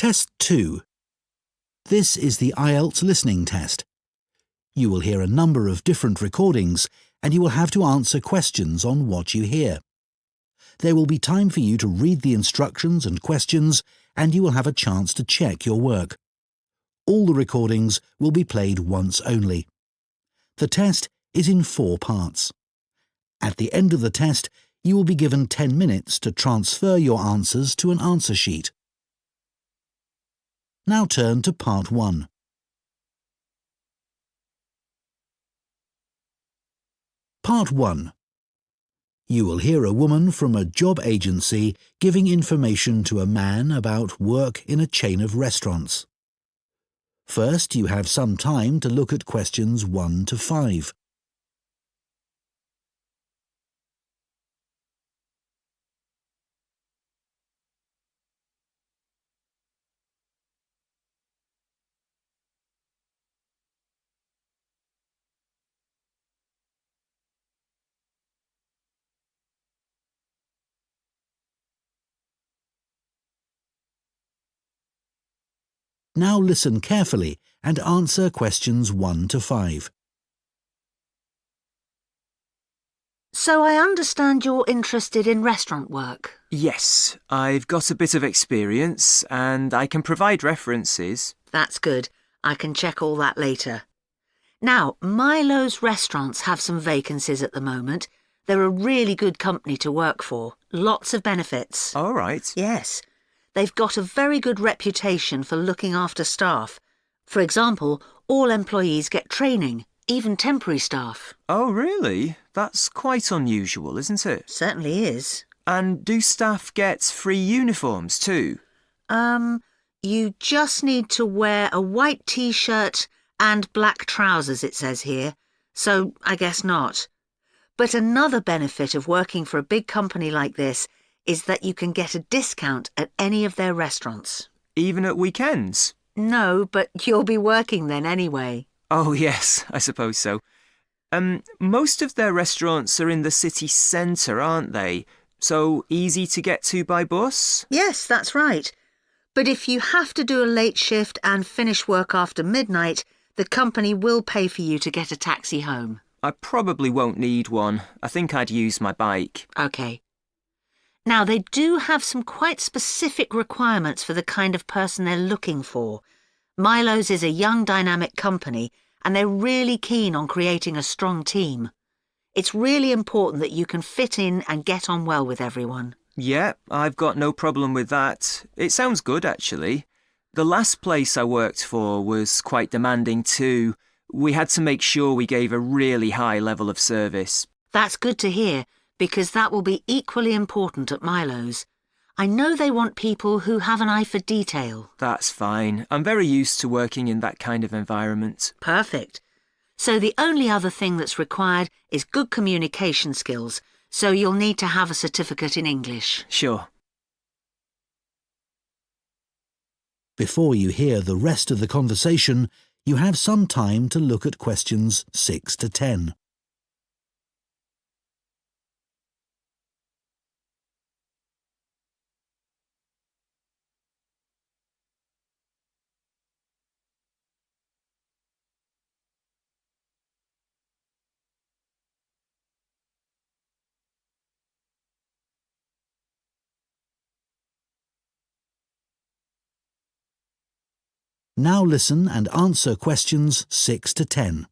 Test 2. This is the ielts listening test. You will hear a number of different recordings and you will have to answer questions on what you hear. There will be time for you to read the instructions and questions and you will have a chance to check your work. All the recordings will be played once only. The test is in 4 parts. At the end of the test, you will be given 10 minutes to transfer your answers to an answer sheet. Now turn to Part 1. Part 1. You will hear a woman from a job agency giving information to a man about work in a chain of restaurants. First, you have some time to look at questions 1 to 5. Now listen carefully and answer questions 1 to 5. So I understand you're interested in restaurant work? Yes, I've got a bit of experience and I can provide references. That's good. I can check all that later. Now, Milo's restaurants have some vacancies at the moment. They're a really good company to work for. Lots of benefits. All right. Yes. They've got a very good reputation for looking after staff. For example, all employees get training, even temporary staff. Oh, really? That's quite unusual, isn't it? Certainly is. And do staff get free uniforms too? You just need to wear a white t-shirt and black trousers, it says here. So I guess not. But another benefit of working for a big company like this is that you can get a discount at any of their restaurants. Even at weekends? No, but you'll be working then anyway. Oh, yes, I suppose so. Most of their restaurants are in the city centre, aren't they? So easy to get to by bus? Yes, that's right. But if you have to do a late shift and finish work after midnight, the company will pay for you to get a taxi home. I probably won't need one. I think I'd use my bike. OK. Now, they do have some quite specific requirements for the kind of person they're looking for. Milo's is a young, dynamic company, and they're really keen on creating a strong team. It's really important that you can fit in and get on well with everyone. Yeah, I've got no problem with that. It sounds good, actually. The last place I worked for was quite demanding too. We had to make sure we gave a really high level of service. That's good to hear, because that will be equally important at Milo's. I know they want people who have an eye for detail. That's fine. I'm very used to working in that kind of environment. Perfect. So the only other thing that's required is good communication skills, so you'll need to have a certificate in English. Sure. Before you hear the rest of the conversation, you have some time to look at questions 6 to 10. Now listen and answer questions 6 to 10.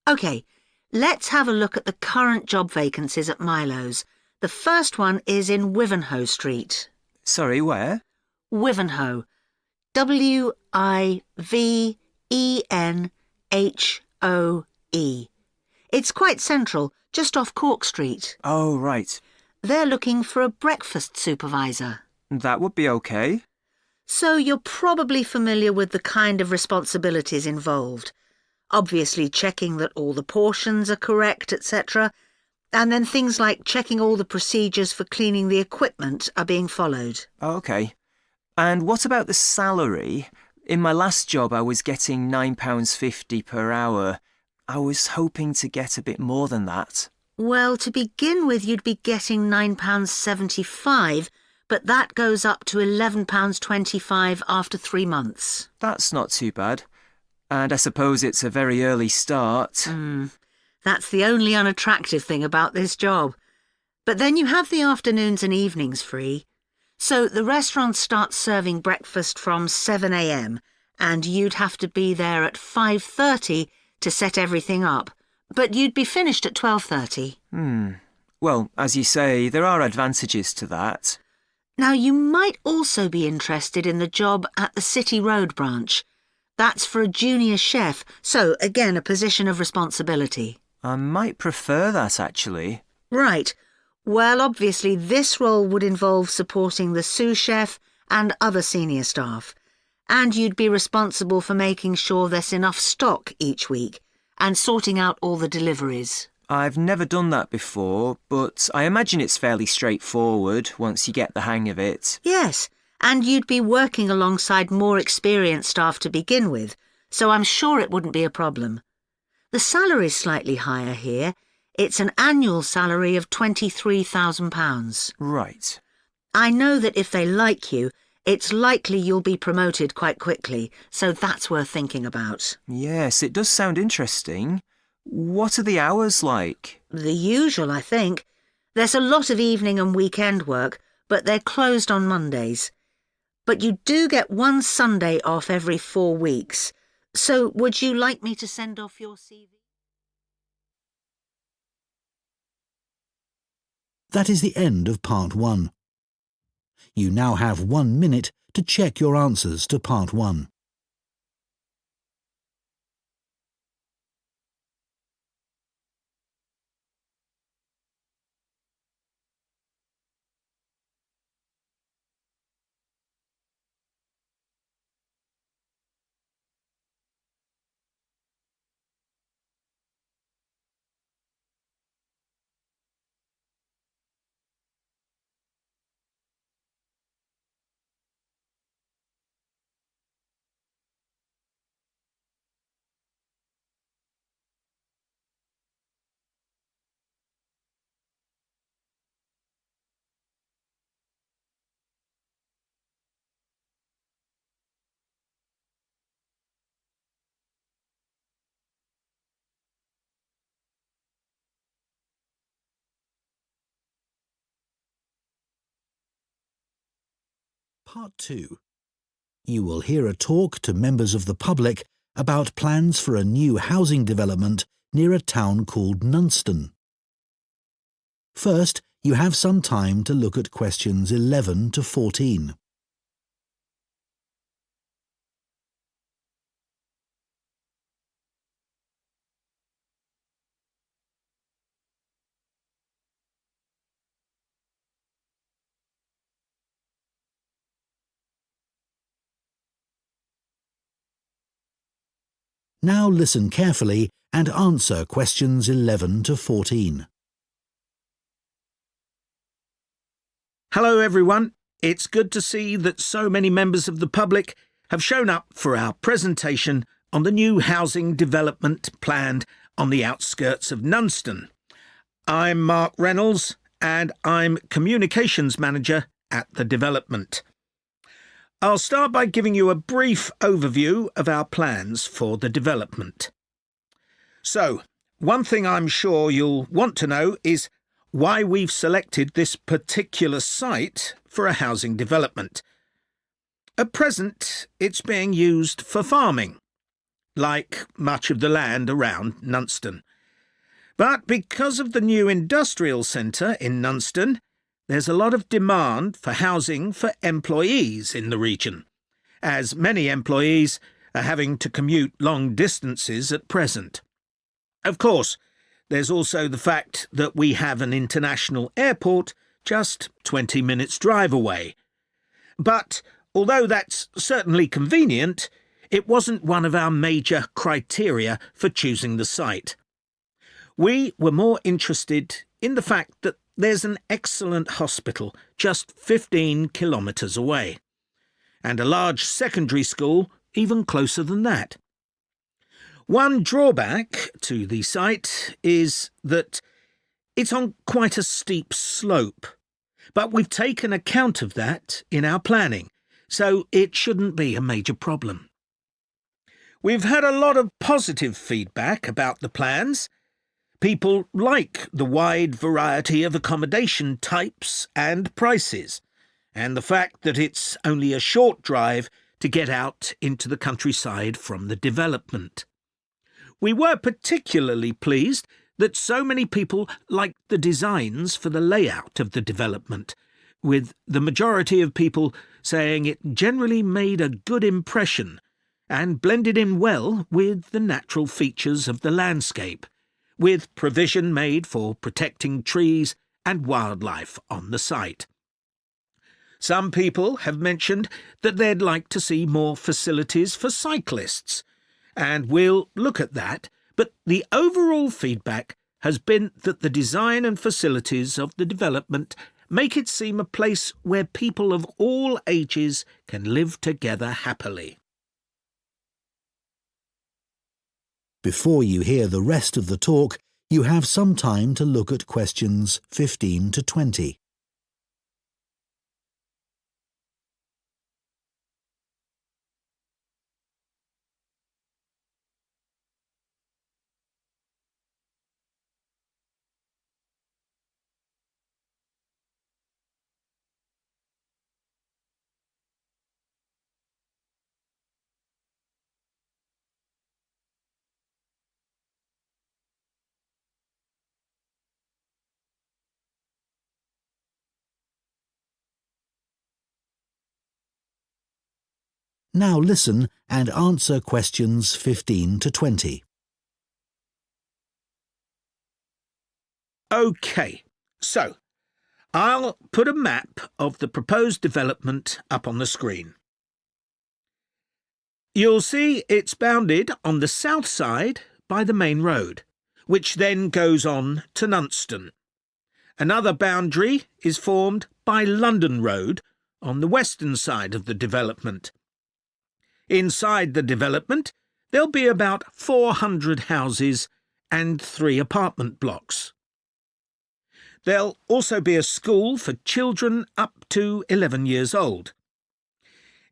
OK, let's have a look at the current job vacancies at Milo's. The first one is in Wivenhoe Street. Sorry, where? Wivenhoe. W-I-V-E-N-H-O-E. It's quite central, just off Cork Street. Oh, right. They're looking for a breakfast supervisor. That would be okay. So you're probably familiar with the kind of responsibilities involved. Obviously checking that all the portions are correct, etc. And then things like checking all the procedures for cleaning the equipment are being followed. Okay. And what about the salary? In my last job, I was getting £9.50 per hour. I was hoping to get a bit more than that. Well, to begin with, you'd be getting £9.75, but that goes up to £11.25 after 3 months. That's not too bad. And I suppose it's a very early start. That's the only unattractive thing about this job. But then you have the afternoons and evenings free. So the restaurant starts serving breakfast from 7 a.m. and you'd have to be there at 5:30 to set everything up. But you'd be finished at 12:30. Well, as you say, there are advantages to that. Now, you might also be interested in the job at the City Road branch. That's for a junior chef, so again a position of responsibility. I might prefer that, actually. Right. Well, obviously this role would involve supporting the sous chef and other senior staff. And you'd be responsible for making sure there's enough stock each week and sorting out all the deliveries. I've never done that before, but I imagine it's fairly straightforward once you get the hang of it. Yes, and you'd be working alongside more experienced staff to begin with, so I'm sure it wouldn't be a problem. The salary's slightly higher here. It's an annual salary of £23,000. Right. I know that if they like you, it's likely you'll be promoted quite quickly, so that's worth thinking about. Yes, it does sound interesting. What are the hours like? The usual, I think. There's a lot of evening and weekend work, but they're closed on Mondays. But you do get one Sunday off every 4 weeks. So would you like me to send off your CV? That is the end of Part 1. You now have 1 minute to check your answers to Part 1. Part 2. You will hear a talk to members of the public about plans for a new housing development near a town called Nunston. First, you have some time to look at questions 11 to 14. Now listen carefully and answer questions 11 to 14. Hello everyone, it's good to see that so many members of the public have shown up for our presentation on the new housing development planned on the outskirts of Nunston. I'm Mark Reynolds and I'm Communications Manager at the development. I'll start by giving you a brief overview of our plans for the development. So, one thing I'm sure you'll want to know is why we've selected this particular site for a housing development. At present, it's being used for farming, like much of the land around Nunston. But because of the new industrial centre in Nunston, there's a lot of demand for housing for employees in the region, as many employees are having to commute long distances at present. Of course, there's also the fact that we have an international airport just 20 minutes drive away. But although that's certainly convenient, it wasn't one of our major criteria for choosing the site. We were more interested in the fact that there's an excellent hospital just 15 kilometres away, and a large secondary school even closer than that. One drawback to the site is that it's on quite a steep slope, But we've taken account of that in our planning, so it shouldn't be a major problem. We've had a lot of positive feedback about the plans. People like the wide variety of accommodation types and prices, and the fact that it's only a short drive to get out into the countryside from the development. We were particularly pleased that so many people liked the designs for the layout of the development, with the majority of people saying it generally made a good impression and blended in well with the natural features of the landscape, with provision made for protecting trees and wildlife on the site. Some people have mentioned that they'd like to see more facilities for cyclists, and we'll look at that, but the overall feedback has been that the design and facilities of the development make it seem a place where people of all ages can live together happily. Before you hear the rest of the talk, you have some time to look at questions 15 to 20. Now listen and answer questions 15 to 20. OK, so I'll put a map of the proposed development up on the screen. You'll see it's bounded on the south side by the main road, which then goes on to Nunston. Another boundary is formed by London Road on the western side of the development. Inside the development, there'll be about 400 houses and 3 apartment blocks. There'll also be a school for children up to 11 years old.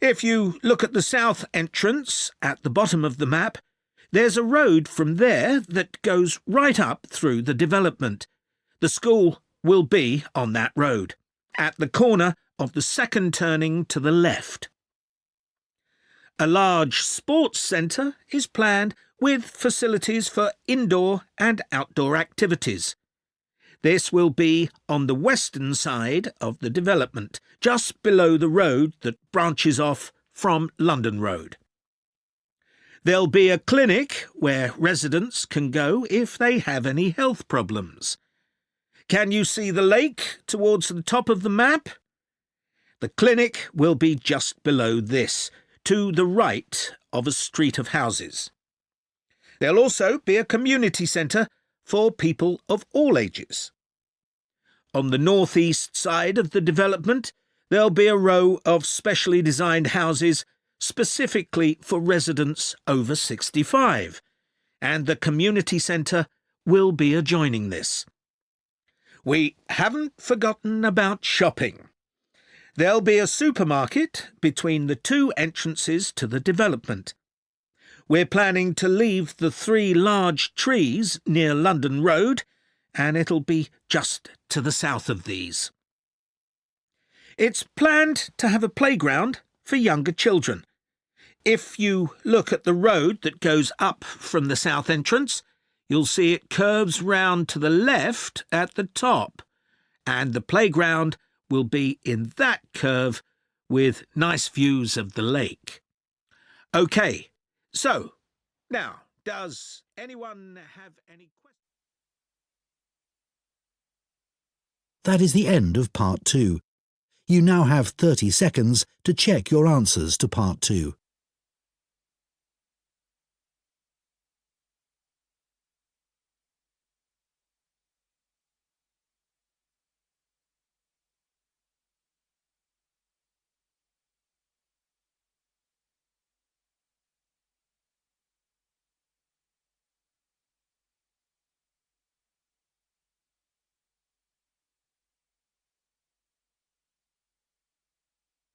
If you look at the south entrance at the bottom of the map, there's a road from there that goes right up through the development. The school will be on that road, at the corner of the second turning to the left. A large sports centre is planned with facilities for indoor and outdoor activities. This will be on the western side of the development, just below the road that branches off from London Road. There'll be a clinic where residents can go if they have any health problems. Can you see the lake towards the top of the map? The clinic will be just below this, to the right of a street of houses. There'll also be a community centre for people of all ages. On the northeast side of the development, there'll be a row of specially designed houses specifically for residents over 65, and the community centre will be adjoining this. We haven't forgotten about shopping. There'll be a supermarket between the 2 entrances to the development. We're planning to leave the 3 large trees near London Road, and it'll be just to the south of these. It's planned to have a playground for younger children. If you look at the road that goes up from the south entrance, you'll see it curves round to the left at the top, and the playground will be in that curve with nice views of the lake. OK, so now, does anyone have any questions? That is the end of Part 2. You now have 30 seconds to check your answers to Part 2.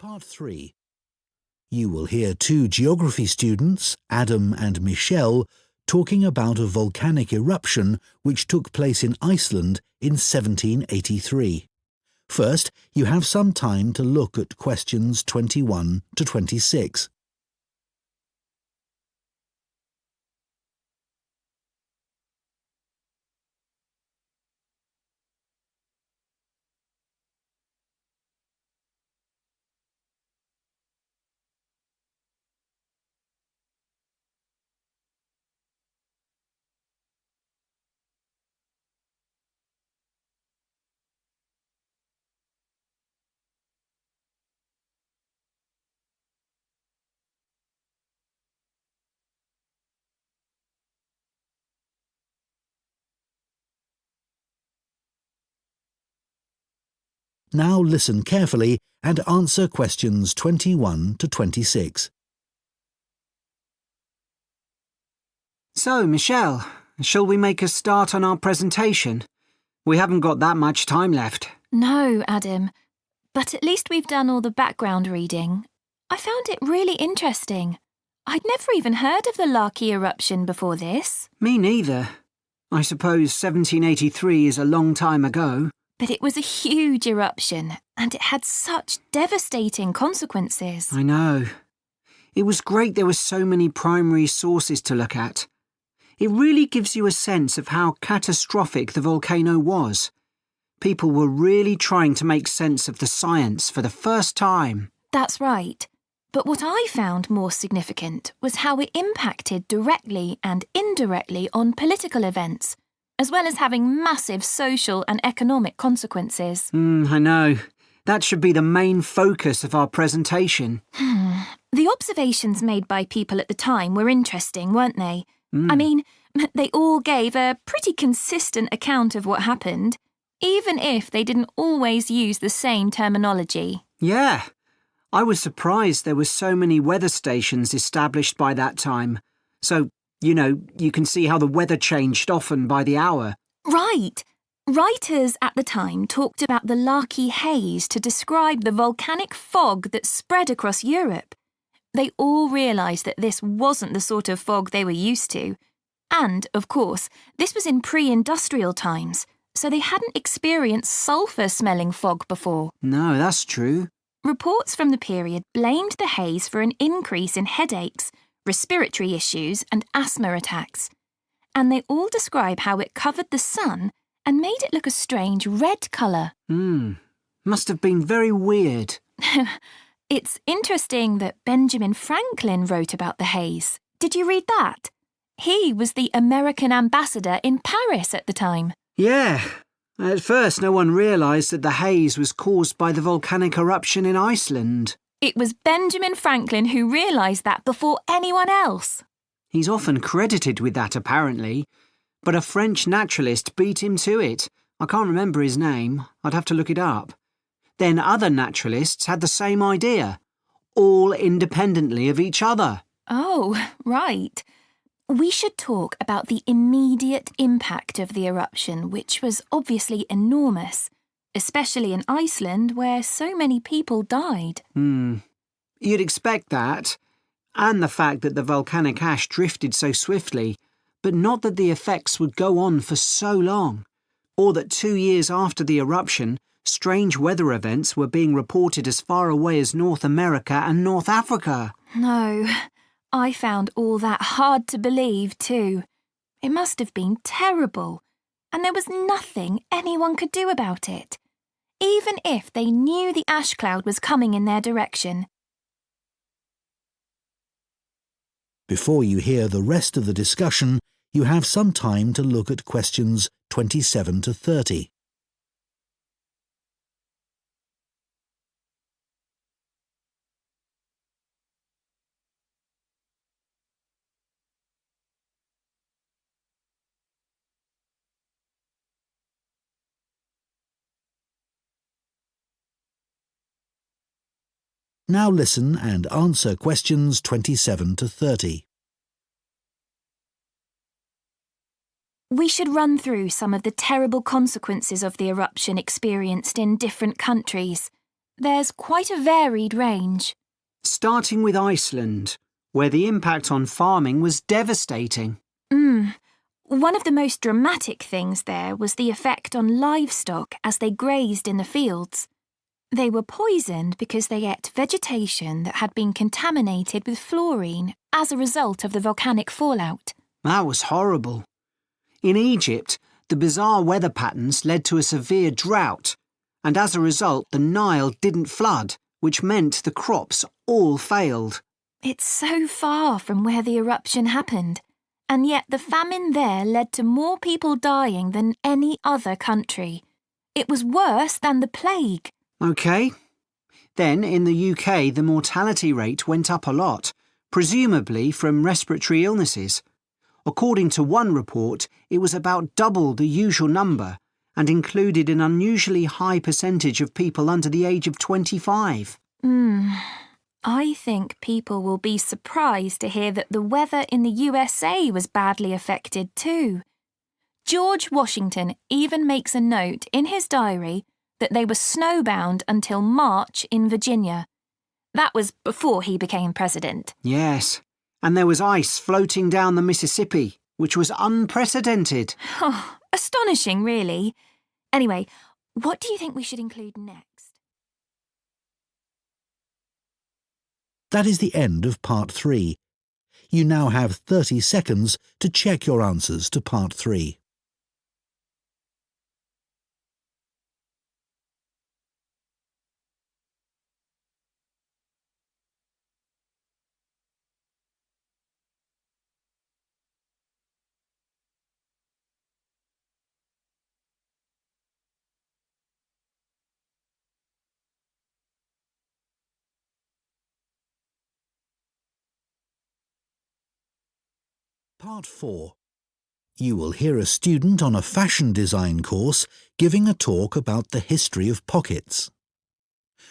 Part 3. You will hear two geography students, Adam and Michelle, talking about a volcanic eruption which took place in Iceland in 1783. First, you have some time to look at questions 21 to 26. Now listen carefully and answer questions 21 to 26. So, Michelle, shall we make a start on our presentation? We haven't got that much time left. No, Adam. But at least we've done all the background reading. I found it really interesting. I'd never even heard of the Laki eruption before this. Me neither. I suppose 1783 is a long time ago. But it was a huge eruption, and it had such devastating consequences. I know. It was great there were so many primary sources to look at. It really gives you a sense of how catastrophic the volcano was. People were really trying to make sense of the science for the first time. That's right. But what I found more significant was how it impacted directly and indirectly on political events, as well as having massive social and economic consequences. I know. That should be the main focus of our presentation. The observations made by people at the time were interesting, weren't they? I mean, they all gave a pretty consistent account of what happened, even if they didn't always use the same terminology. Yeah. I was surprised there were so many weather stations established by that time. So, you can see how the weather changed often by the hour. Right. Writers at the time talked about the Laki haze to describe the volcanic fog that spread across Europe. They all realised that this wasn't the sort of fog they were used to. And, of course, this was in pre-industrial times, so they hadn't experienced sulphur-smelling fog before. No, that's true. Reports from the period blamed the haze for an increase in headaches, respiratory issues and asthma attacks. And they all describe how it covered the sun and made it look a strange red colour. Must have been very weird. It's interesting that Benjamin Franklin wrote about the haze. Did you read that? He was the American ambassador in Paris at the time. Yeah. At first, no one realised that the haze was caused by the volcanic eruption in Iceland. It was Benjamin Franklin who realised that before anyone else. He's often credited with that, apparently. But a French naturalist beat him to it. I can't remember his name. I'd have to look it up. Then other naturalists had the same idea, all independently of each other. Oh, right. We should talk about the immediate impact of the eruption, which was obviously enormous, especially in Iceland, where so many people died. You'd expect that, and the fact that the volcanic ash drifted so swiftly, but not that the effects would go on for so long, or that 2 years after the eruption, strange weather events were being reported as far away as North America and North Africa. No, I found all that hard to believe too. It must have been terrible, and there was nothing anyone could do about it, even if they knew the ash cloud was coming in their direction. Before you hear the rest of the discussion, you have some time to look at questions 27 to 30. Now listen and answer questions 27 to 30. We should run through some of the terrible consequences of the eruption experienced in different countries. There's quite a varied range. Starting with Iceland, where the impact on farming was devastating. One of the most dramatic things there was the effect on livestock as they grazed in the fields. They were poisoned because they ate vegetation that had been contaminated with fluorine as a result of the volcanic fallout. That was horrible. In Egypt, the bizarre weather patterns led to a severe drought, and as a result, the Nile didn't flood, which meant the crops all failed. It's so far from where the eruption happened, and yet the famine there led to more people dying than any other country. It was worse than the plague. OK. Then, in the UK, the mortality rate went up a lot, presumably from respiratory illnesses. According to one report, it was about double the usual number and included an unusually high percentage of people under the age of 25. I think people will be surprised to hear that the weather in the USA was badly affected too. George Washington even makes a note in his diary that they were snowbound until March in Virginia. That was before he became president. Yes, and there was ice floating down the Mississippi, which was unprecedented. Oh, astonishing, really. Anyway, what do you think we should include next? That is the end of Part 3. You now have 30 seconds to check your answers to Part 3. Part 4. You will hear a student on a fashion design course giving a talk about the history of pockets.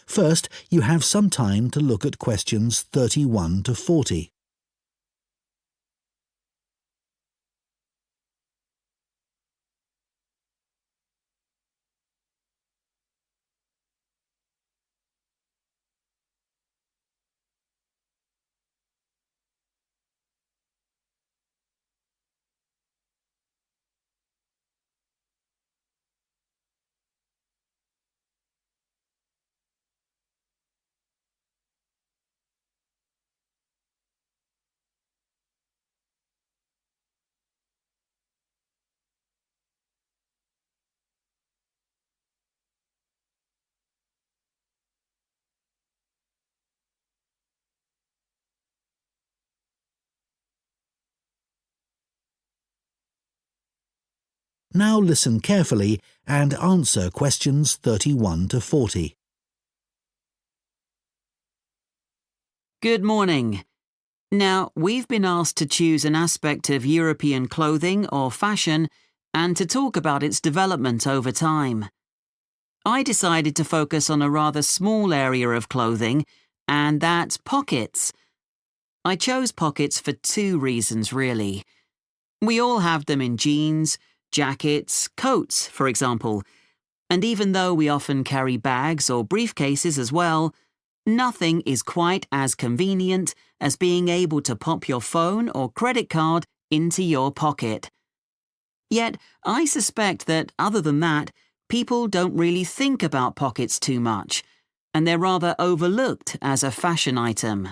First, you have some time to look at questions 31 to 40. Now listen carefully and answer questions 31 to 40. Good morning. Now, we've been asked to choose an aspect of European clothing or fashion and to talk about its development over time. I decided to focus on a rather small area of clothing, and that's pockets. I chose pockets for two reasons, really. We all have them in jeans, jackets, coats, for example, and even though we often carry bags or briefcases as well, nothing is quite as convenient as being able to pop your phone or credit card into your pocket. Yet, I suspect that, other than that, people don't really think about pockets too much, and they're rather overlooked as a fashion item.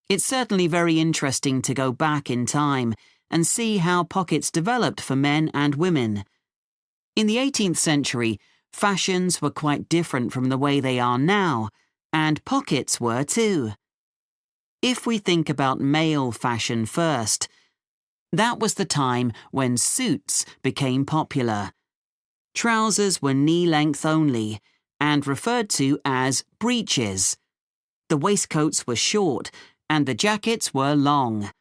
It's certainly very interesting to go back in time and see how pockets developed for men and women. In the 18th century, fashions were quite different from the way they are now, and pockets were too. If we think about male fashion first, that was the time when suits became popular. Trousers were knee-length only, and referred to as breeches. The waistcoats were short, and the jackets were long.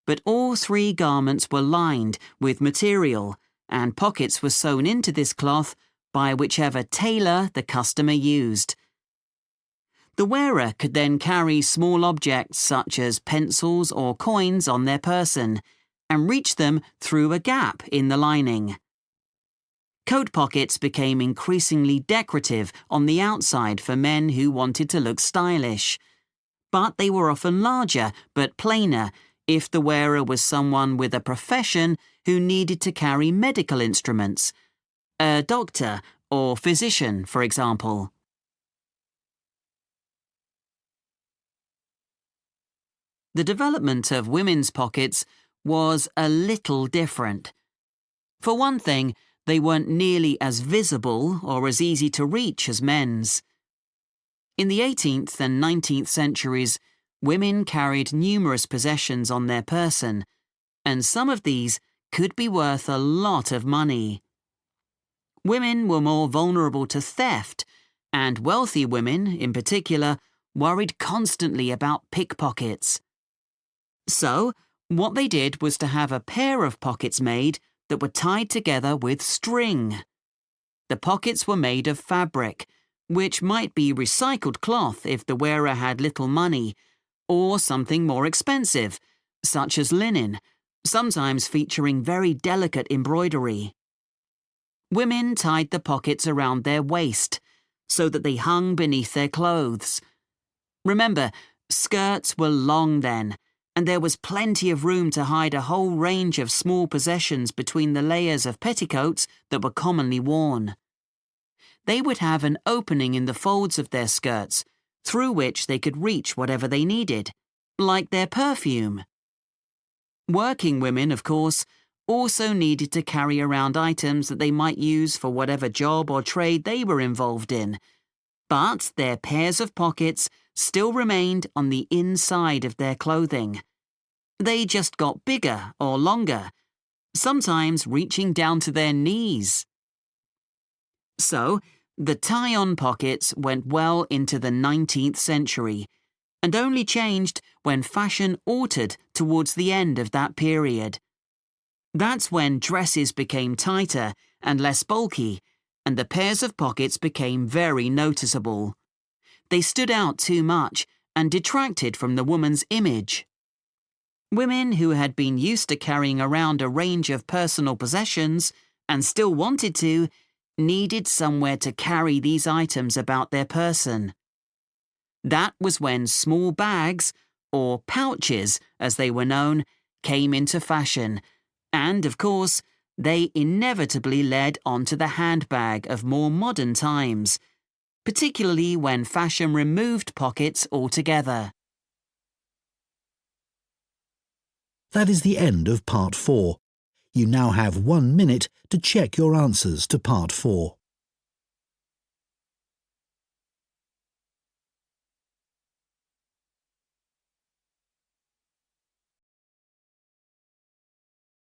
But all three garments were lined with material, and pockets were sewn into this cloth by whichever tailor the customer used. The wearer could then carry small objects such as pencils or coins on their person, and reach them through a gap in the lining. Coat pockets became increasingly decorative on the outside for men who wanted to look stylish. But they were often larger but plainer if the wearer was someone with a profession who needed to carry medical instruments. A doctor or physician, for example. The development of women's pockets was a little different. For one thing, they weren't nearly as visible or as easy to reach as men's. In the 18th and 19th centuries, women carried numerous possessions on their person, and some of these could be worth a lot of money. Women were more vulnerable to theft, and wealthy women, in particular, worried constantly about pickpockets. So, what they did was to have a pair of pockets made that were tied together with string. The pockets were made of fabric, which might be recycled cloth if the wearer had little money, or something more expensive, such as linen, sometimes featuring very delicate embroidery. Women tied the pockets around their waist, so that they hung beneath their clothes. Remember, skirts were long then, and there was plenty of room to hide a whole range of small possessions between the layers of petticoats that were commonly worn. They would have an opening in the folds of their skirts, through which they could reach whatever they needed, like their perfume. Working women, of course, also needed to carry around items that they might use for whatever job or trade they were involved in, but their pairs of pockets still remained on the inside of their clothing. They just got bigger or longer, sometimes reaching down to their knees. So, the tie-on pockets went well into the 19th century, and only changed when fashion altered towards the end of that period. That's when dresses became tighter and less bulky, and the pairs of pockets became very noticeable. They stood out too much and detracted from the woman's image. Women who had been used to carrying around a range of personal possessions, and still wanted to, needed somewhere to carry these items about their person. That was when small bags, or pouches as they were known, came into fashion, and, of course, they inevitably led on to the handbag of more modern times, particularly when fashion removed pockets altogether. That is the end of Part 4. You now have 1 minute to check your answers to Part 4.